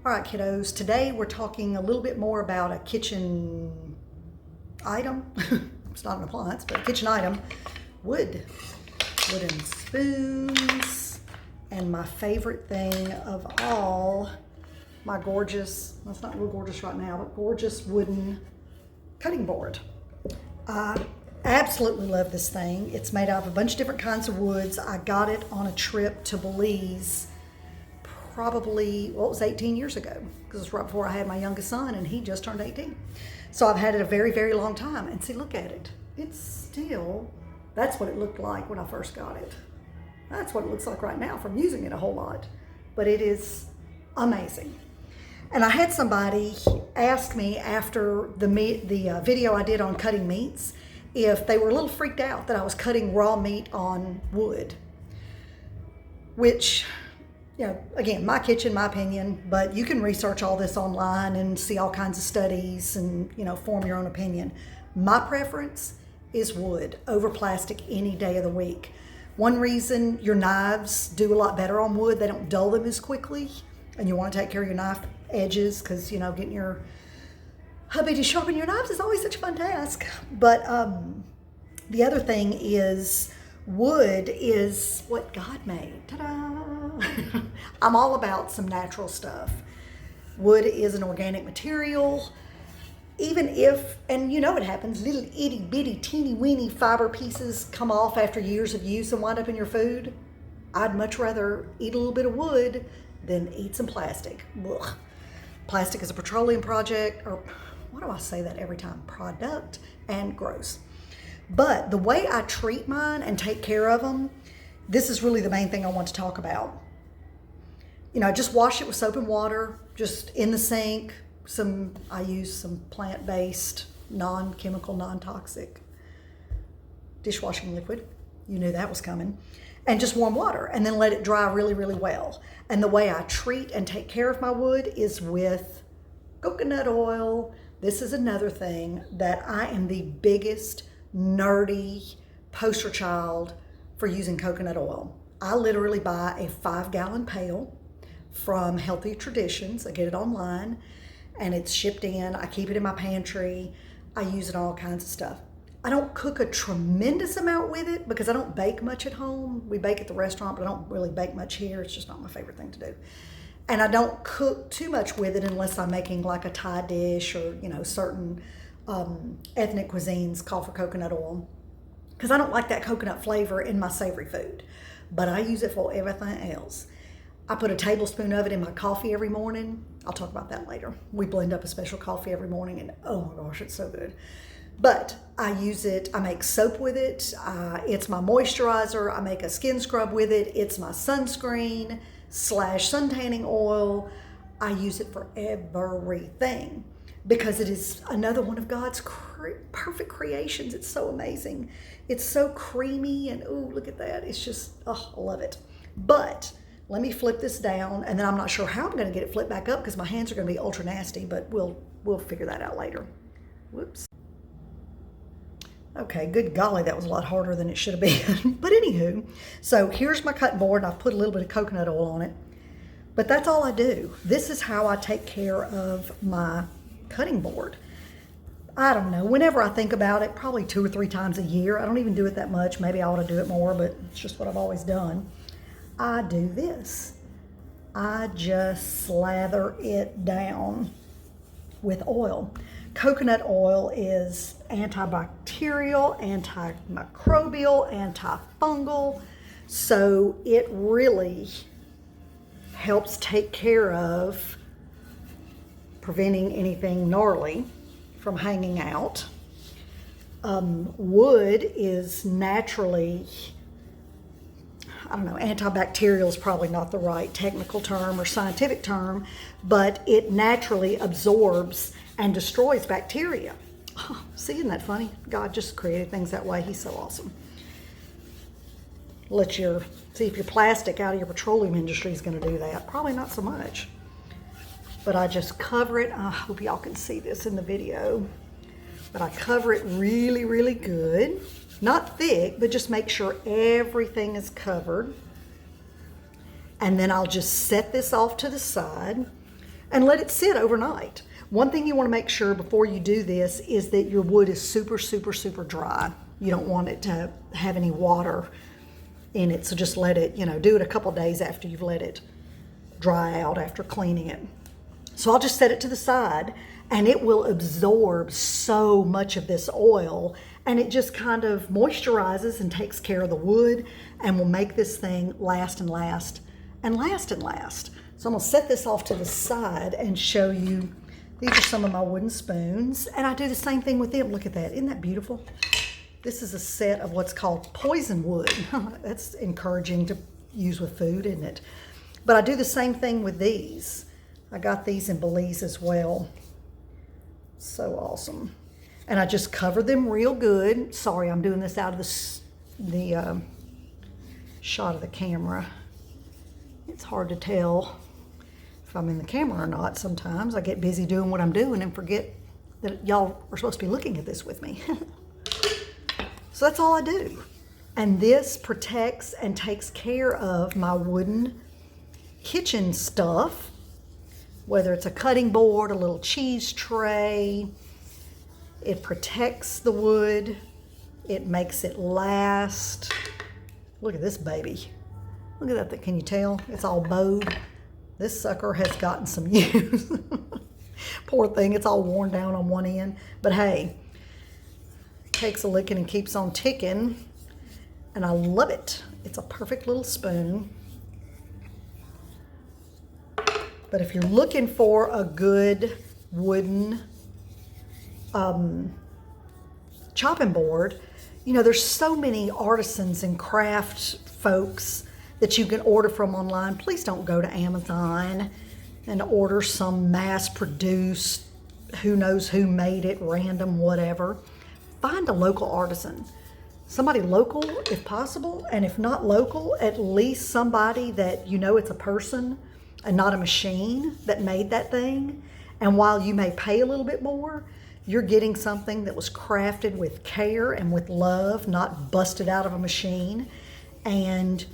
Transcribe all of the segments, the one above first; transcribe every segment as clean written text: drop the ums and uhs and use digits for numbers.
All right, kiddos, today we're talking a little bit more about a kitchen item. It's not an appliance, but a kitchen item. Wooden spoons, and my favorite thing of all, my gorgeous, well, it's not real gorgeous right now, but gorgeous wooden cutting board. I absolutely love this thing. It's made out of a bunch of different kinds of woods. I got it on a trip to Belize probably, well, it was 18 years ago, because it's right before I had my youngest son, and he just turned 18. So I've had it a very, very long time. And see, look at it. It's still, that's what it looked like when I first got it. That's what it looks like right now from using it a whole lot. But it is amazing. And I had somebody ask me after the video I did on cutting meats if they were a little freaked out that I was cutting raw meat on wood, which, you know, again, my kitchen, my opinion, but you can research all this online and see all kinds of studies and, you know, form your own opinion. My preference is wood over plastic any day of the week. One reason your knives do a lot better on wood, they don't dull them as quickly, and you want to take care of your knife edges because, you know, getting your hubby to sharpen your knives is always such a fun task. But the other thing is wood is what God made. Ta-da! I'm all about some natural stuff. Wood is an organic material. Even if, and you know it happens, little itty bitty teeny weeny fiber pieces come off after years of use and wind up in your food. I'd much rather eat a little bit of wood than eat some plastic. Ugh. Plastic is a petroleum project, or why do I say that every time? Product, and gross. But the way I treat mine and take care of them, this is really the main thing I want to talk about. You know, I just wash it with soap and water, just in the sink. I use some plant-based, non-chemical, non-toxic dishwashing liquid. You knew that was coming. And just warm water, and then let it dry really, really well. And the way I treat and take care of my wood is with coconut oil. This is another thing that I am the biggest nerdy poster child for using coconut oil. I literally buy a 5-gallon pail from Healthy Traditions. I get it online and it's shipped in. I keep it in my pantry. I use it on all kinds of stuff. I don't cook a tremendous amount with it because I don't bake much at home. We bake at the restaurant, but I don't really bake much here. It's just not my favorite thing to do. And I don't cook too much with it unless I'm making like a Thai dish or, you know, certain ethnic cuisines call for coconut oil, because I don't like that coconut flavor in my savory food. But I use it for everything else. I put a tablespoon of it in my coffee every morning. I'll talk about that later. We blend up a special coffee every morning, and oh my gosh, it's so good. But I use it, I make soap with it. It's my moisturizer. I make a skin scrub with it. It's my sunscreen / sun tanning oil. I use it for everything because it is another one of God's perfect creations. It's so amazing. It's so creamy, and ooh, look at that. It's just, oh, I love it. But let me flip this down, and then I'm not sure how I'm going to get it flipped back up because my hands are going to be ultra nasty, but we'll figure that out later. Whoops. Okay, good golly, that was a lot harder than it should have been. But anywho, so here's my cutting board, and I've put a little bit of coconut oil on it. But that's all I do. This is how I take care of my cutting board. I don't know, whenever I think about it, probably 2 or 3 times a year. I don't even do it that much. Maybe I ought to do it more, but it's just what I've always done. I do this. I just slather it down with oil. Coconut oil is antibacterial, antimicrobial, antifungal, so it really helps take care of preventing anything gnarly from hanging out. Wood is naturally, I don't know, antibacterial is probably not the right technical term or scientific term, but it naturally absorbs and destroys bacteria. Oh, see, isn't that funny? God just created things that way. He's so awesome. See if your plastic out of your petroleum industry is going to do that. Probably not so much. But I just cover it. I hope y'all can see this in the video. But I cover it really, really good. Not thick, but just make sure everything is covered. And then I'll just set this off to the side. and let it sit overnight. One thing you want to make sure before you do this is that your wood is super, super, super dry. You don't want it to have any water in it, so just let it, do it a couple days after you've let it dry out after cleaning it. So I'll just set it to the side, and it will absorb so much of this oil, and it just kind of moisturizes and takes care of the wood and will make this thing last and last and last and last. So I'm gonna set this off to the side and show you, these are some of my wooden spoons, and I do the same thing with them. Look at that, isn't that beautiful? This is a set of what's called poison wood. That's encouraging to use with food, isn't it? But I do the same thing with these. I got these in Belize as well. So awesome. And I just cover them real good. Sorry, I'm doing this out of the shot of the camera. It's hard to tell if I'm in the camera or not sometimes. I get busy doing what I'm doing and forget that y'all are supposed to be looking at this with me. So that's all I do. And this protects and takes care of my wooden kitchen stuff, whether it's a cutting board, a little cheese tray. It protects the wood. It makes it last. Look at this baby. Look at that thing. Can you tell? It's all bowed. This sucker has gotten some use. Poor thing, it's all worn down on one end. But hey, takes a licking and keeps on ticking. And I love it. It's a perfect little spoon. But if you're looking for a good wooden chopping board, there's so many artisans and craft folks that you can order from online. Please don't go to Amazon and order some mass-produced, who knows who made it, random, whatever. Find a local artisan. Somebody local, if possible, and if not local, at least somebody that it's a person and not a machine that made that thing. And while you may pay a little bit more, you're getting something that was crafted with care and with love, not busted out of a machine. And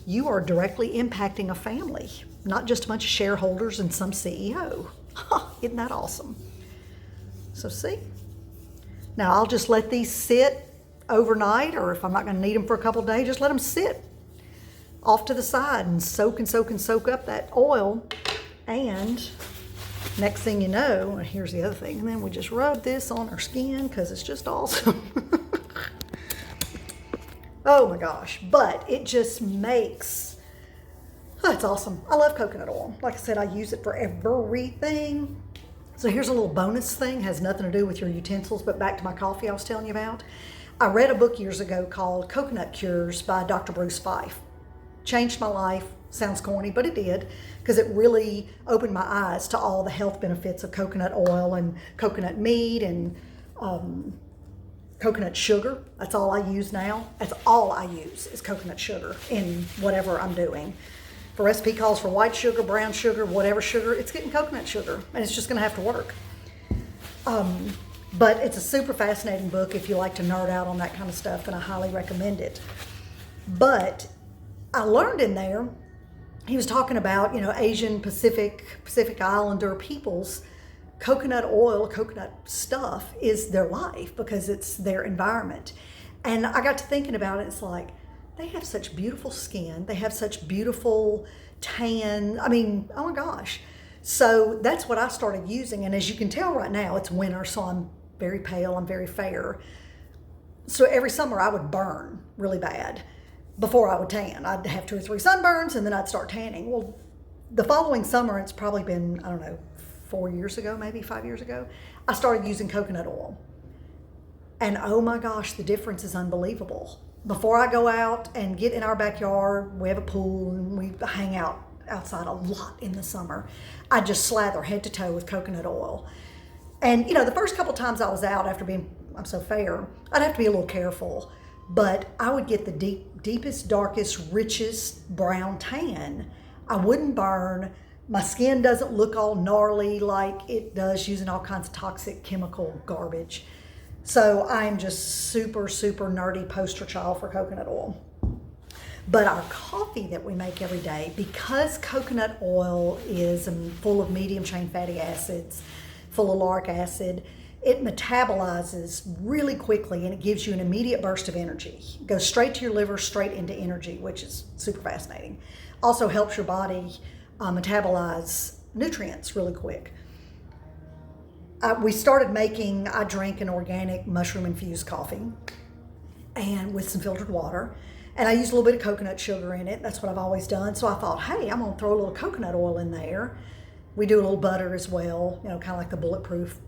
you are directly impacting a family, not just a bunch of shareholders and some CEO. Isn't that awesome? So see? Now I'll just let these sit overnight, or if I'm not gonna need them for a couple of days, just let them sit off to the side and soak up that oil. And next thing you know, and here's the other thing, and then we just rub this on our skin because it's just awesome. Oh my gosh, but it just makes, it's awesome. I love coconut oil. Like I said, I use it for everything. So here's a little bonus thing, has nothing to do with your utensils, but back to my coffee I was telling you about. I read a book years ago called Coconut Cures by Dr. Bruce Fife. Changed my life. Sounds corny, but it did, because it really opened my eyes to all the health benefits of coconut oil and coconut meat and coconut sugar. That's all I use now. That's all I use is coconut sugar in whatever I'm doing. If a recipe calls for white sugar, brown sugar, whatever sugar, it's getting coconut sugar, and it's just gonna have to work. But it's a super fascinating book if you like to nerd out on that kind of stuff, and I highly recommend it. But I learned in there, he was talking about, Asian Pacific Islander peoples, coconut oil, coconut stuff is their life because it's their environment. And I got to thinking about it, it's like, they have such beautiful skin, they have such beautiful tan, oh my gosh. So that's what I started using, and as you can tell right now, it's winter, so I'm very pale, I'm very fair. So every summer I would burn really bad before I would tan. I'd have 2 or 3 sunburns and then I'd start tanning. Well, the following summer, it's probably been, 4 years ago, maybe 5 years ago, I started using coconut oil. And oh my gosh, the difference is unbelievable. Before I go out and get in our backyard, we have a pool and we hang out outside a lot in the summer, I just slather head to toe with coconut oil. And the first couple times I was out after I'm so fair, I'd have to be a little careful, but I would get the deepest, darkest, richest brown tan. I wouldn't burn. My skin doesn't look all gnarly like it does using all kinds of toxic chemical garbage. So I'm just super, super nerdy poster child for coconut oil. But our coffee that we make every day, because coconut oil is full of medium chain fatty acids, full of lauric acid, it metabolizes really quickly and it gives you an immediate burst of energy. It goes straight to your liver, straight into energy, which is super fascinating. Also helps your body metabolize nutrients really quick. We started making, I drink an organic mushroom infused coffee and with some filtered water. And I use a little bit of coconut sugar in it. That's what I've always done. So I thought, hey, I'm gonna throw a little coconut oil in there. We do a little butter as well, you know, kind of like the bulletproof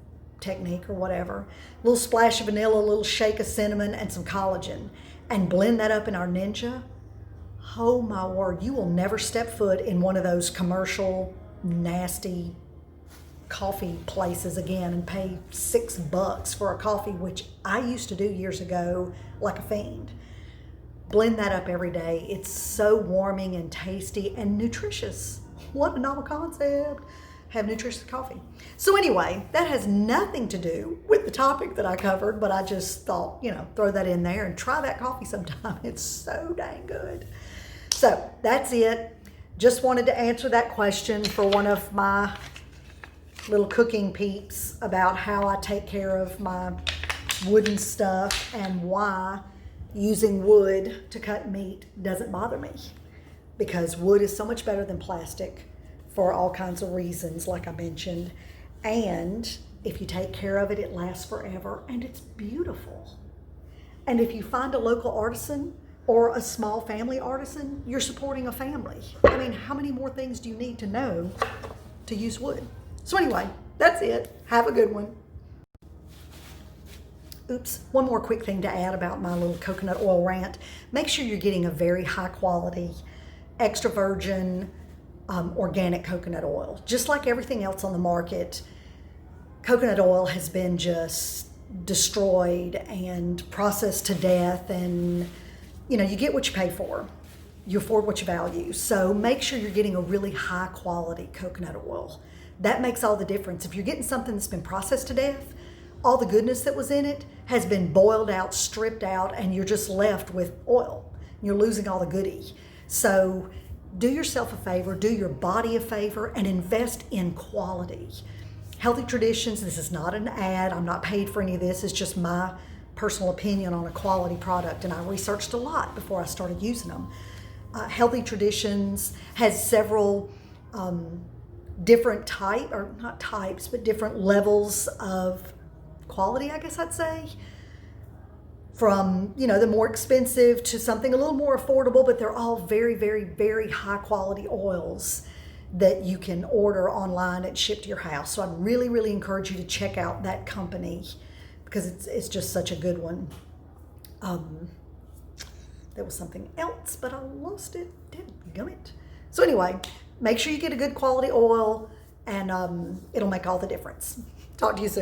technique or whatever. A little splash of vanilla, a little shake of cinnamon, and some collagen. And blend that up in our Ninja. Oh my word, you will never step foot in one of those commercial, nasty coffee places again and pay $6 for a coffee, which I used to do years ago like a fiend. Blend that up every day. It's so warming and tasty and nutritious. What a novel concept. Have nutritious coffee. So anyway, that has nothing to do with the topic that I covered, but I just thought, you know, throw that in there and try that coffee sometime. It's so dang good. So that's it. Just wanted to answer that question for one of my little cooking peeps about how I take care of my wooden stuff and why using wood to cut meat doesn't bother me. Because wood is so much better than plastic for all kinds of reasons, like I mentioned. And if you take care of it, it lasts forever and it's beautiful. And if you find a local artisan or a small family artisan, you're supporting a family. I mean, how many more things do you need to know to use wood? So anyway, that's it. Have a good one. Oops, one more quick thing to add about my little coconut oil rant. Make sure you're getting a very high quality, extra virgin, organic coconut oil. Just like everything else on the market, coconut oil has been just destroyed and processed to death, and you know, you get what you pay for. You afford what you value. So make sure you're getting a really high quality coconut oil. That makes all the difference. If you're getting something that's been processed to death, all the goodness that was in it has been boiled out, stripped out, and you're just left with oil. You're losing all the goodie. So do yourself a favor, do your body a favor, and invest in quality. Healthy Traditions, this is not an ad. I'm not paid for any of this. It's just my personal opinion on a quality product, and I researched a lot before I started using them. Healthy Traditions has several different different levels of quality, I guess I'd say. From, you know, the more expensive to something a little more affordable, but they're all very, very, very high quality oils that you can order online and ship to your house. So I really, really encourage you to check out that company because it's just such a good one. There was something else, but I lost it. Dadgummit. So anyway, make sure you get a good quality oil and it'll make all the difference. Talk to you soon.